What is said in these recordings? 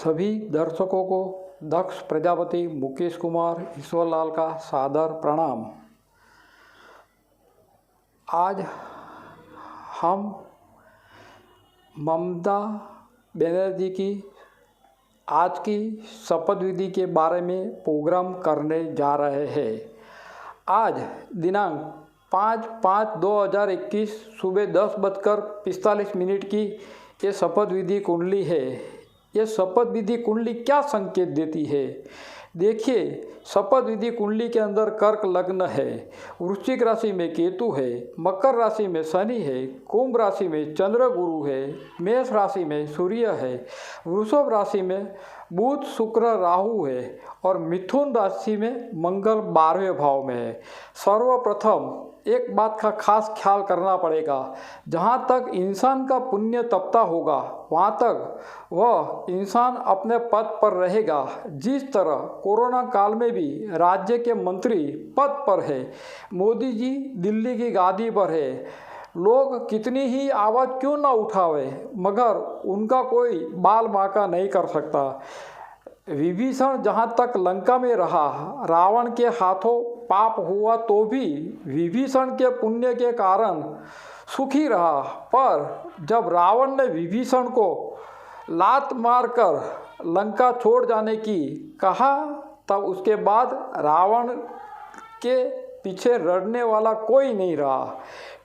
सभी दर्शकों को दक्ष प्रजापति मुकेश कुमार ईश्वरलाल का सादर प्रणाम। आज हम ममता बनर्जी की आज की शपथ विधि के बारे में प्रोग्राम करने जा रहे हैं। आज दिनांक 5/5/2021 सुबह 10:45 की ये शपथ विधि कुंडली है। ये शपथ विधि कुंडली क्या संकेत देती है? देखिए, शपथ विधि कुंडली के अंदर कर्क लग्न है, वृश्चिक राशि में केतु है, मकर राशि में शनि है, कुंभ राशि में चंद्र गुरु है, मेष राशि में सूर्य है, वृषभ राशि में बुध शुक्र राहु है और मिथुन राशि में मंगल 12वें भाव में है। सर्वप्रथम एक बात का खास ख्याल करना पड़ेगा, जहाँ तक इंसान का पुण्य तपता होगा वहाँ तक वह इंसान अपने पद पर रहेगा। जिस तरह कोरोना काल में भी राज्य के मंत्री पद पर है, मोदी जी दिल्ली की गादी पर है, लोग कितनी ही आवाज़ क्यों ना उठावे मगर उनका कोई बाल बांका नहीं कर सकता। विभीषण जहाँ तक लंका में रहा, रावण के हाथों पाप हुआ तो भी विभीषण के पुण्य के कारण सुखी रहा, पर जब रावण ने विभीषण को लात मारकर लंका छोड़ जाने की कहा, तब उसके बाद रावण के पीछे लड़ने वाला कोई नहीं रहा।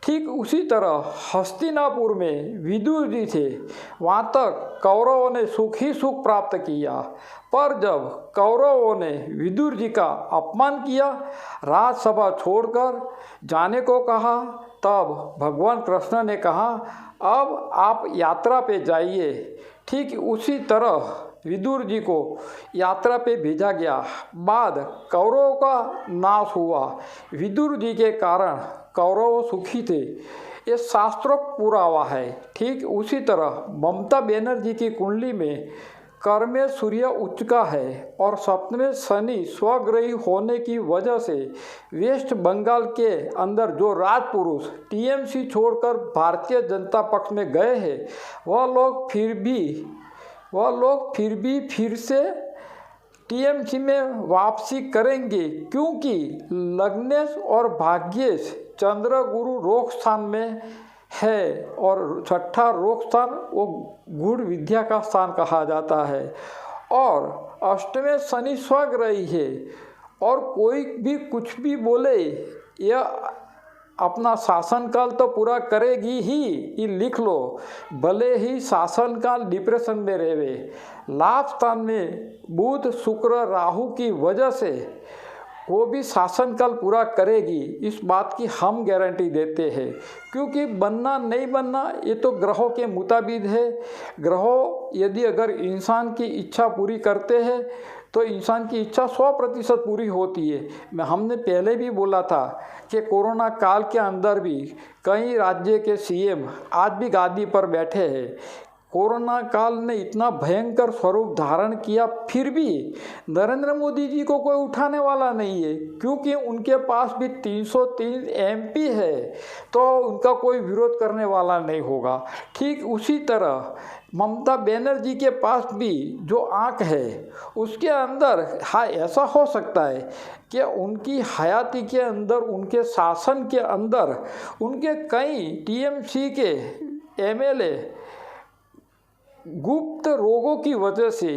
ठीक उसी तरह हस्तिनापुर में विदुर जी थे, वहाँ तक कौरवों ने सुख ही सुख प्राप्त किया, पर जब कौरवों ने विदुर जी का अपमान किया, राजसभा छोड़कर जाने को कहा, तब भगवान कृष्ण ने कहा अब आप यात्रा पे जाइए। ठीक उसी तरह विदुर जी को यात्रा पे भेजा गया। बाद कौरवों का नाश हुआ, विदुर जी के कारण कौरव सुखी थे। ये शास्त्रोक्त पुरावा है। ठीक उसी तरह ममता बनर्जी की कुंडली में कर में सूर्य उच्च का है और सप्तम शनि स्वग्रही होने की वजह से वेस्ट बंगाल के अंदर जो राजपुरुष टीएमसी छोड़कर भारतीय जनता पक्ष में गए हैं, वह लोग फिर से टीएमसी में वापसी करेंगे, क्योंकि लग्नेश और भाग्येश चंद्र गुरु रोग स्थान में है और छठा रोग स्थान वो गूढ़ विद्या का स्थान कहा जाता है और अष्टमें शनि स्वग्रही है। और कोई भी कुछ भी बोले, यह अपना शासनकाल तो पूरा करेगी ही, ये लिख लो, भले ही शासनकाल डिप्रेशन में रहे। लाभ स्थान में बुध शुक्र राहु की वजह से वो भी शासनकाल पूरा करेगी, इस बात की हम गारंटी देते हैं। क्योंकि बनना नहीं बनना ये तो ग्रहों के मुताबिक है। ग्रहों यदि अगर इंसान की इच्छा पूरी करते हैं तो इंसान की इच्छा 100% पूरी होती है। हमने पहले भी बोला था कि कोरोना काल के अंदर भी कई राज्य के सीएम आज भी गादी पर बैठे हैं। कोरोना काल ने इतना भयंकर स्वरूप धारण किया, फिर भी नरेंद्र मोदी जी को कोई उठाने वाला नहीं है, क्योंकि उनके पास भी 303 एमपी है, तो उनका कोई विरोध करने वाला नहीं होगा। ठीक उसी तरह ममता बनर्जी के पास भी जो आंख है उसके अंदर हाँ ऐसा हो सकता है कि उनकी हयाती के अंदर, उनके शासन के अंदर, उनके कई टीएमसी के एमएलए गुप्त रोगों की वजह से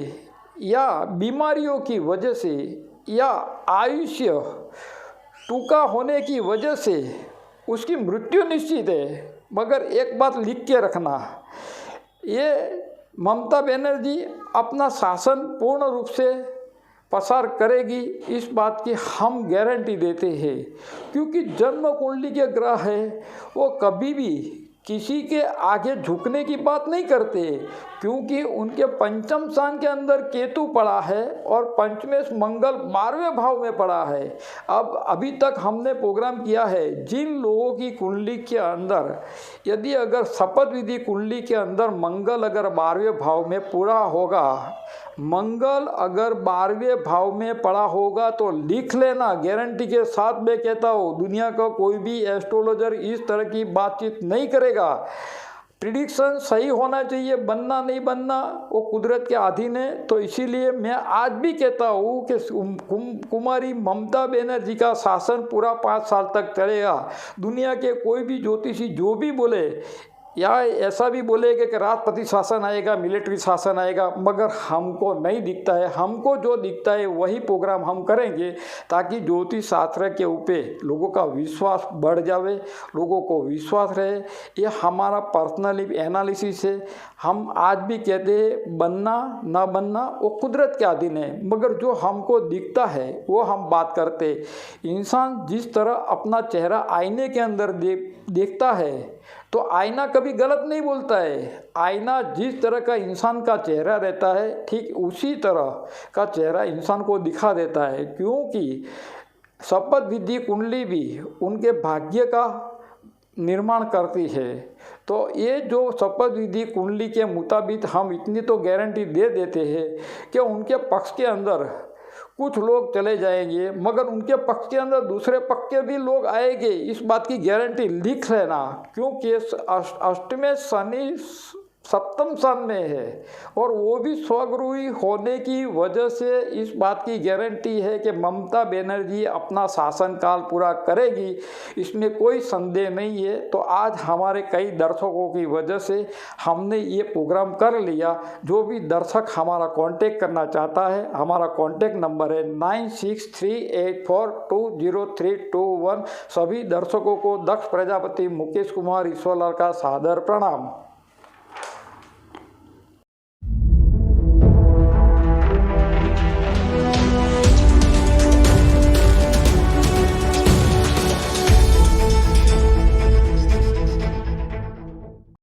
या बीमारियों की वजह से या आयुष्य टूका होने की वजह से उसकी मृत्यु निश्चित है। मगर एक बात लिख के रखना, ये ममता बनर्जी अपना शासन पूर्ण रूप से पसार करेगी, इस बात की हम गारंटी देते हैं। क्योंकि जन्म कुंडली के ग्रह है वो कभी भी किसी के आगे झुकने की बात नहीं करते, क्योंकि उनके पंचम स्थान के अंदर केतु पड़ा है और पंचमेश मंगल 12वें भाव में पड़ा है। अब अभी तक हमने प्रोग्राम किया है, जिन लोगों की कुंडली के अंदर यदि अगर शपथ विधि कुंडली के अंदर मंगल अगर 12वें भाव में पूरा होगा, मंगल अगर 12वें भाव में पड़ा होगा तो लिख लेना, गारंटी के साथ मैं कहता हूँ, दुनिया का कोई भी एस्ट्रोलॉजर इस तरह की बातचीत नहीं करेगा। प्रिडिक्शन सही होना चाहिए, बनना नहीं बनना वो कुदरत के अधीन है। तो इसीलिए मैं आज भी कहता हूँ कि कुमारी ममता बनर्जी का शासन पूरा 5 साल तक चलेगा। दुनिया के कोई भी ज्योतिषी जो भी बोले या ऐसा भी बोलेगा कि राष्ट्रपति शासन आएगा, मिलिट्री शासन आएगा, मगर हमको नहीं दिखता है। हमको जो दिखता है वही प्रोग्राम हम करेंगे ताकि ज्योतिष शास्त्र के ऊपर लोगों का विश्वास बढ़ जावे, लोगों को विश्वास रहे। ये हमारा पर्सनल एनालिसिस है। हम आज भी कहते हैं बनना ना बनना वो कुदरत के अधीन है, मगर जो हमको दिखता है वो हम बात करते। इंसान जिस तरह अपना चेहरा आईने के अंदर देखता है तो आईना कभी गलत नहीं बोलता है। आईना जिस तरह का इंसान का चेहरा रहता है ठीक उसी तरह का चेहरा इंसान को दिखा देता है, क्योंकि शपथ विधि कुंडली भी उनके भाग्य का निर्माण करती है। तो ये जो शपथ विधि कुंडली के मुताबिक हम इतनी तो गारंटी दे देते हैं कि उनके पक्ष के अंदर कुछ लोग चले जाएंगे, मगर उनके पक्ष के अंदर दूसरे पक्ष के भी लोग आएंगे, इस बात की गारंटी लिख लेना। क्योंकि अष्टमें शनि सप्तम स्थान में है और वो भी स्वगृही होने की वजह से इस बात की गारंटी है कि ममता बनर्जी अपना शासनकाल पूरा करेगी, इसमें कोई संदेह नहीं है। तो आज हमारे कई दर्शकों की वजह से हमने ये प्रोग्राम कर लिया। जो भी दर्शक हमारा कांटेक्ट करना चाहता है, हमारा कांटेक्ट नंबर है 9638420321। सभी दर्शकों को दक्ष प्रजापति मुकेश कुमार ईश्वरलाल का सादर प्रणाम।